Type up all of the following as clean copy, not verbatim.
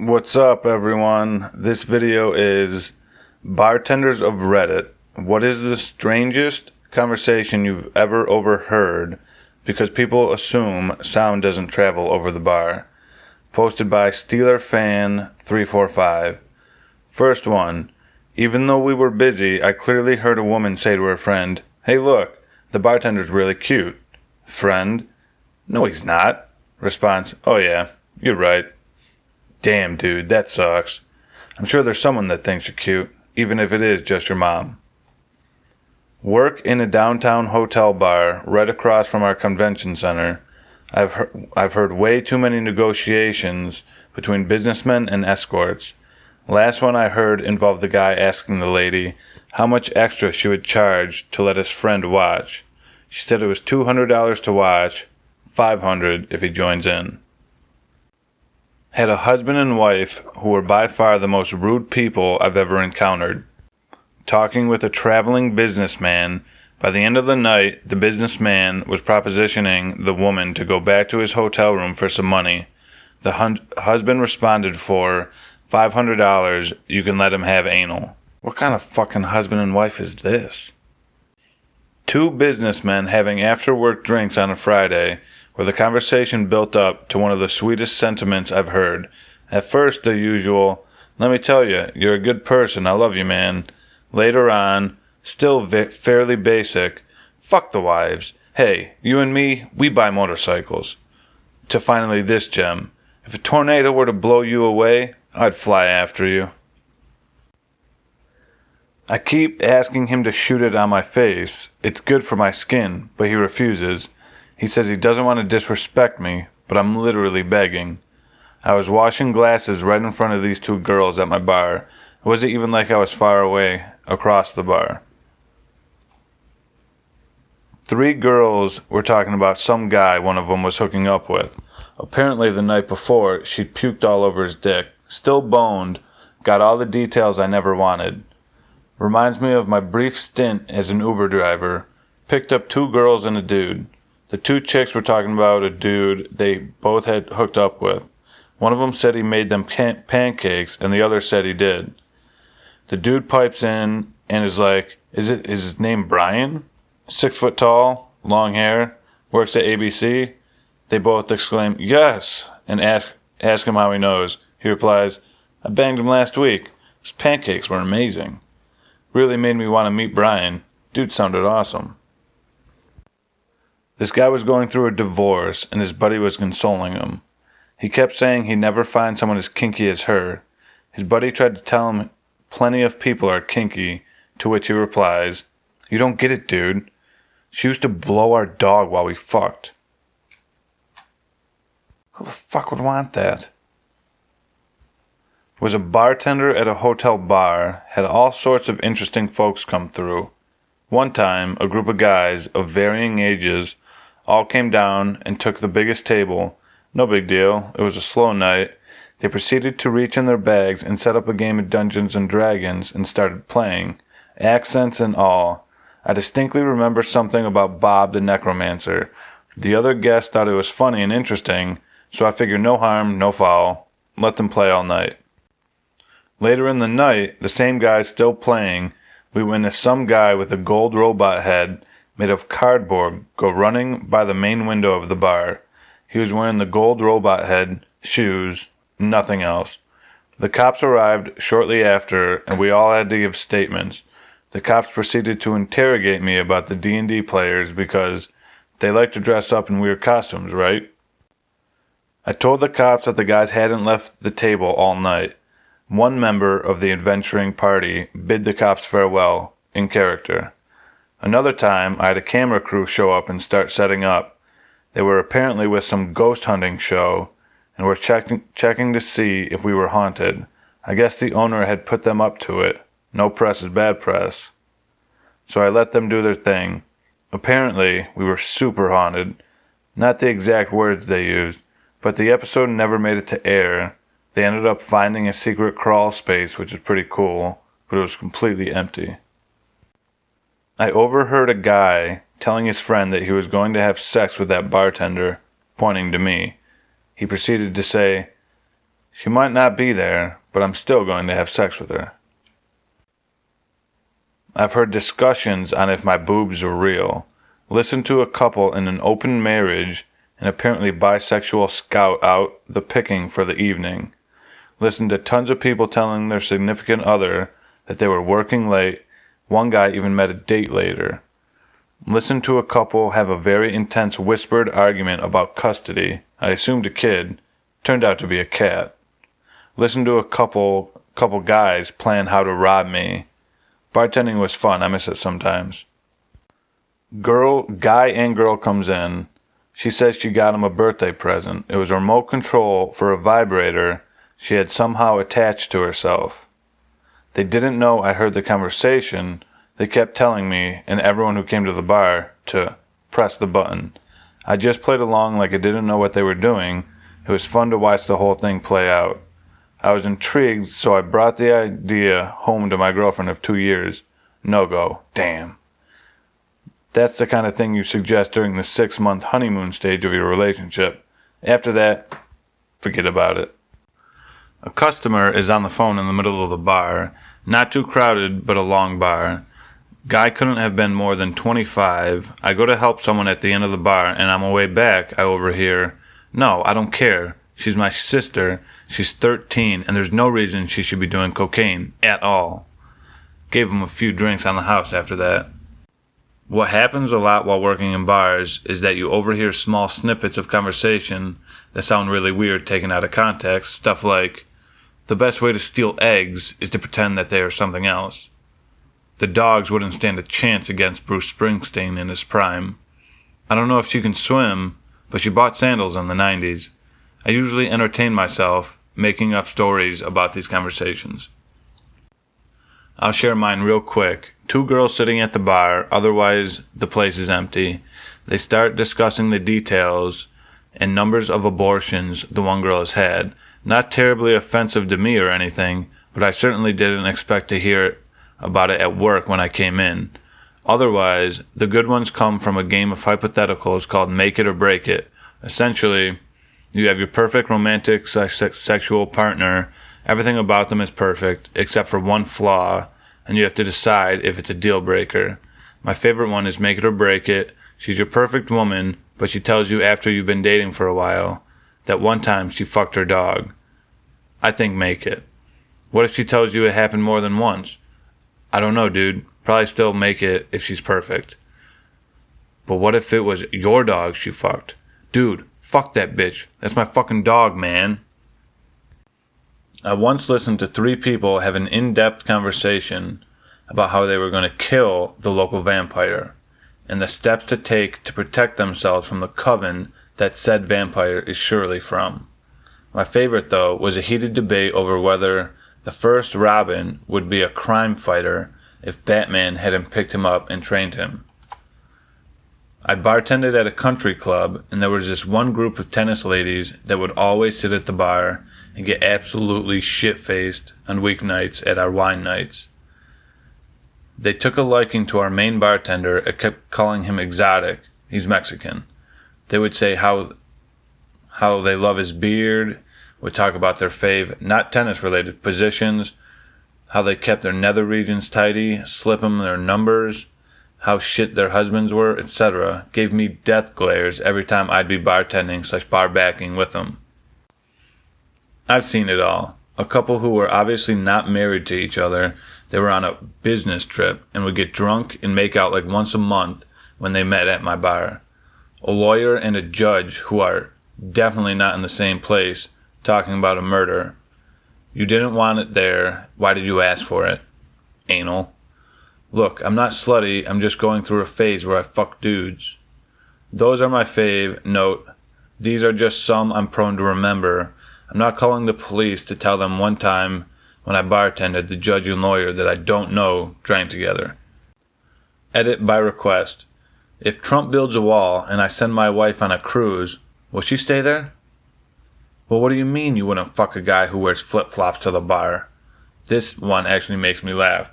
What's up, everyone? This video is Bartenders of Reddit. What is the strangest conversation you've ever overheard because people assume sound doesn't travel over the bar? Posted by SteelerFan345. First one. Even though we were busy, I clearly heard a woman say to her friend, "Hey look, the bartender's really cute." Friend, "No he's not." Response, "Oh yeah, you're right." Damn, dude, that sucks. I'm sure there's someone that thinks you're cute, even if it is just your mom. Work in a downtown hotel bar right across from our convention center. I've heard way too many negotiations between businessmen and escorts. Last one I heard involved the guy asking the lady how much extra she would charge to let his friend watch. She said it was $200 to watch, $500 if he joins in. Had a husband and wife who were by far the most rude people I've ever encountered. Talking with a traveling businessman, by the end of the night, the businessman was propositioning the woman to go back to his hotel room for some money. The husband responded for $500, you can let him have anal. What kind of fucking husband and wife is this? Two businessmen having after-work drinks on a Friday, where the conversation built up to one of the sweetest sentiments I've heard. At first, the usual, "Let me tell you, you're a good person, I love you, man." Later on, still fairly basic, "Fuck the wives. Hey, you and me, we buy motorcycles." To finally this gem, "If a tornado were to blow you away, I'd fly after you." I keep asking him to shoot it on my face. It's good for my skin, but he refuses. He says he doesn't want to disrespect me, but I'm literally begging. I was washing glasses right in front of these two girls at my bar. It wasn't even like I was far away across the bar. Three girls were talking about some guy one of them was hooking up with. Apparently the night before, she'd puked all over his dick. Still boned, got all the details I never wanted. Reminds me of my brief stint as an Uber driver. Picked up two girls and a dude. The two chicks were talking about a dude they both had hooked up with. One of them said he made them pancakes, and the other said he did. The dude pipes in and is like, is his name Brian? 6 foot tall, long hair, works at ABC? They both exclaim, "Yes," and ask him how he knows. He replies, "I banged him last week. His pancakes were amazing." Really made me want to meet Brian. Dude sounded awesome. This guy was going through a divorce, and his buddy was consoling him. He kept saying he'd never find someone as kinky as her. His buddy tried to tell him plenty of people are kinky, to which he replies, "You don't get it, dude. She used to blow our dog while we fucked." Who the fuck would want that? Was a bartender at a hotel bar, had all sorts of interesting folks come through. One time, a group of guys of varying ages all came down and took the biggest table. No big deal. It was a slow night. They proceeded to reach in their bags and set up a game of Dungeons and Dragons and started playing, accents and all. I distinctly remember something about Bob the Necromancer. The other guests thought it was funny and interesting, so I figured no harm, no foul. Let them play all night. Later in the night, the same guys still playing, we witnessed some guy with a gold robot head made of cardboard go running by the main window of the bar. He was wearing the gold robot head, shoes, nothing else. The cops arrived shortly after, and we all had to give statements. The cops proceeded to interrogate me about the D&D players because they like to dress up in weird costumes, right? I told the cops that the guys hadn't left the table all night. One member of the adventuring party bid the cops farewell, in character. Another time, I had a camera crew show up and start setting up. They were apparently with some ghost hunting show, and were checking to see if we were haunted. I guess the owner had put them up to it. No press is bad press. So I let them do their thing. Apparently, we were super haunted. Not the exact words they used, but the episode never made it to air. They ended up finding a secret crawl space, which is pretty cool, but it was completely empty. I overheard a guy telling his friend that he was going to have sex with that bartender, pointing to me. He proceeded to say, She might not be there, but I'm still going to have sex with her. I've heard discussions on if my boobs are real. Listened to a couple in an open marriage and apparently bisexual scout out the picking for the evening. Listened to tons of people telling their significant other that they were working late. One guy even met a date later. Listened to a couple have a very intense whispered argument about custody. I assumed a kid. Turned out to be a cat. Listened to a couple guys plan how to rob me. Bartending was fun. I miss it sometimes. Guy and girl comes in. She says she got him a birthday present. It was a remote control for a vibrator she had somehow attached to herself. They didn't know I heard the conversation. They kept telling me and everyone who came to the bar to press the button. I just played along like I didn't know what they were doing. It was fun to watch the whole thing play out. I was intrigued, so I brought the idea home to my girlfriend of 2 years. No go. Damn. That's the kind of thing you suggest during the 6-month honeymoon stage of your relationship. After that, forget about it. A customer is on the phone in the middle of the bar. Not too crowded, but a long bar. Guy couldn't have been more than 25. I go to help someone at the end of the bar, and on my way back, I overhear, "No, I don't care. She's my sister. She's 13, and there's no reason she should be doing cocaine at all." Gave him a few drinks on the house after that. What happens a lot while working in bars is that you overhear small snippets of conversation that sound really weird taken out of context. Stuff like, "The best way to steal eggs is to pretend that they are something else." "The dogs wouldn't stand a chance against Bruce Springsteen in his prime." "I don't know if she can swim, but she bought sandals in the 90s. I usually entertain myself making up stories about these conversations. I'll share mine real quick. 2 girls sitting at the bar, otherwise the place is empty. They start discussing the details and numbers of abortions the one girl has had. Not terribly offensive to me or anything, but I certainly didn't expect to hear about it at work when I came in. Otherwise, the good ones come from a game of hypotheticals called Make It or Break It. Essentially, you have your perfect romantic sexual partner. Everything about them is perfect, except for one flaw, and you have to decide if it's a deal breaker. My favorite one is Make It or Break It. She's your perfect woman, but she tells you after you've been dating for a while that one time she fucked her dog. I think make it. What if she tells you it happened more than once? I don't know, dude. Probably still make it if she's perfect. But what if it was your dog she fucked? Dude, fuck that bitch. That's my fucking dog, man. I once listened to 3 people have an in-depth conversation about how they were going to kill the local vampire and the steps to take to protect themselves from the coven that said vampire is surely from. My favorite, though, was a heated debate over whether the first Robin would be a crime fighter if Batman hadn't picked him up and trained him. I bartended at a country club, and there was this one group of tennis ladies that would always sit at the bar and get absolutely shit-faced on weeknights at our wine nights. They took a liking to our main bartender and kept calling him exotic. He's Mexican. They would say how they love his beard, would talk about their fave, not tennis-related positions, how they kept their nether regions tidy, slip them their numbers, how shit their husbands were, etc. Gave me death glares every time I'd be bartending/bar backing with them. I've seen it all. A couple who were obviously not married to each other, they were on a business trip and would get drunk and make out like once a month when they met at my bar. A lawyer and a judge who are definitely not in the same place talking about a murder. You didn't want it there. Why did you ask for it? Anal. Look, I'm not slutty. I'm just going through a phase where I fuck dudes. Those are my fave. Note, these are just some I'm prone to remember. I'm not calling the police to tell them one time when I bartended the judge and lawyer that I don't know drank together. Edit by request. If Trump builds a wall and I send my wife on a cruise, will she stay there? Well, what do you mean you wouldn't fuck a guy who wears flip-flops to the bar? This one actually makes me laugh.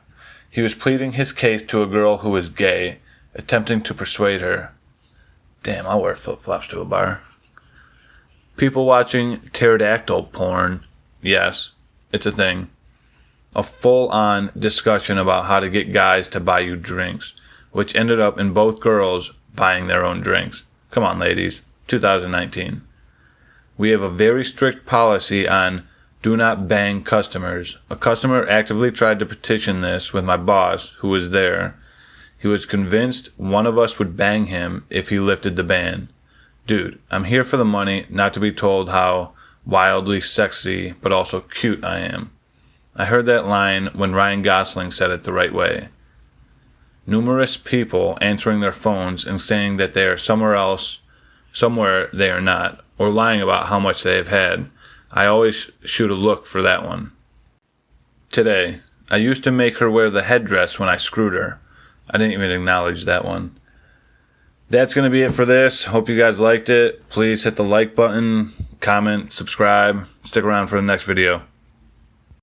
He was pleading his case to a girl who was gay, attempting to persuade her. Damn, I'll wear flip-flops to a bar. People watching pterodactyl porn Yes, it's a thing. A full-on discussion about how to get guys to buy you drinks, which ended up in both girls buying their own drinks. Come on, ladies. 2019. We have a very strict policy on do not bang customers. A customer actively tried to petition this with my boss, who was there. He was convinced one of us would bang him if he lifted the ban. Dude, I'm here for the money, not to be told how wildly sexy but also cute I am. I heard that line when Ryan Gosling said it the right way. Numerous people answering their phones and saying that they are somewhere they are not, or lying about how much they have had. I always shoot a look for that one. Today, I used to make her wear the headdress when I screwed her. I didn't even acknowledge that one. That's going to be it for this. Hope you guys liked it. Please hit the like button, comment, subscribe. Stick around for the next video.